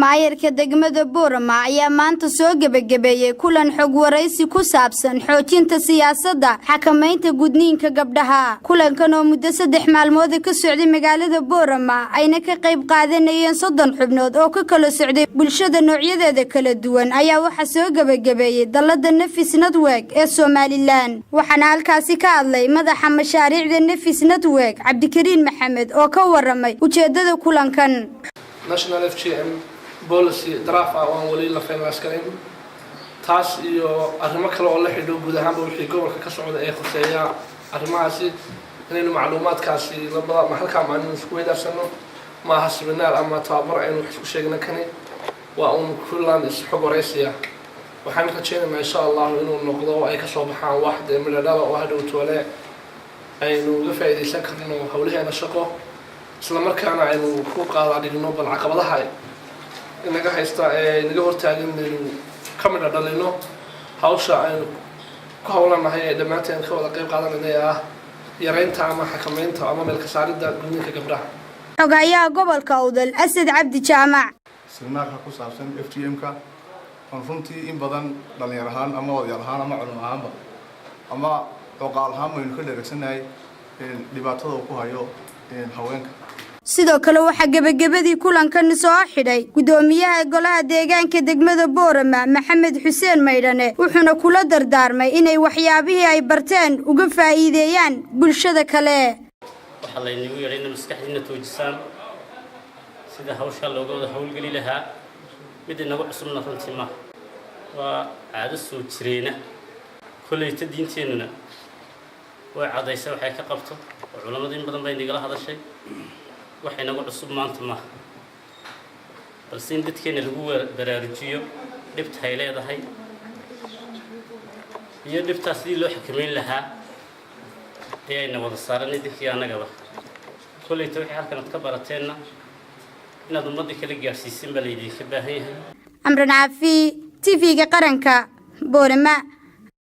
maayarka degmada Boorama ayaa maanta soo gabagabeeyay kulan xog waraysi ku saabsan xoojinta siyaasadda xakamaynta gudniinka gabdhaha. Kulankan oo muddo 3 maalmood ka socday magaalada Boorama ayna ka qayb qaadanayeen 30 xubnood oo ka kala socday bulshada noocyadeeda kala duwan ayaa waxa soo gabagabeeyay dalada Nafis Network ee Somaliland. Waxaana halkaasi ka hadlay madaxa mashaariicda Nafis Network Cabdikariin Maxamed oo ka waramay ujeedada kulankan. National FGM policy draft aan wali la finalize taas iyo arrimo kale oo la xidhiidho guud ahaan wixii gobolka ka socda ee khuseeya arrimahaasi inaynu macluumaadkaasi labada maxalka macluumaad isku weydaarsanno ma aha seminar ama tababar aynu wax ku sheegna kani waa kulan is xog waraysiya waxaan rajaynayaa insha Allah inuu noqdo ay ka soo baxaan wax midhadhala oo hadhow toole aynu uga faa'iideysan karno hawlaheena shaqo isla markaana aynu ku qaadano bal caqabadaha inaga haysta ee naga hortaagan inaynu ka mid dhalino hawsha aynu ku hawlanahay ee dhammaanteen ka wada qayb qaadanayna yareynta ama xakamaynta ama meel ka saaridda gudniinka gabdhaha. Xogayaha gobolka Awdal Asad Cabdi Jaamac seminaarka ku saabsan FGM-ka runtii in badan dhalinyaro ahaan ama odayaal ahaan ama culimo ahaanba ama oqaal ahaan aynu ka dheeragsanahay dhibaatada uu ku hayo haweenka. sidoo kale waxa gabagabadii kulankan soo xidhay gudoomiyaha golaha deegaanka degmada Boorama Maxamed Xuseen Maydane wuxuuna kula dardaarmay inay waxyaabihii ay barteen uga faa'iideeyaan bulshada kale. waxa la inuu yeelay maskaxdiina toojisaan sida hawsha looga wada hawlgali lahaa mid inagu cusubna runtii ma waa caado soo jireena kulleyta diinteenuna way cadaysay waxay ka qabto culimada in badan bay nagala hadashay waxay nagu cusub maanta ma balse in dadkeena lagu baraarujiyo dhibta ay leedahay iyo dhibtaas sidii loo xakameyn lahaa ee ayna wada saaran dadkii anagaba kulleyta waxay halkan ka barateenna inaad ummadda kala gaarsiisin baa la idinka baahan yahay. Amran Afi TV-ga qaranka Boorama.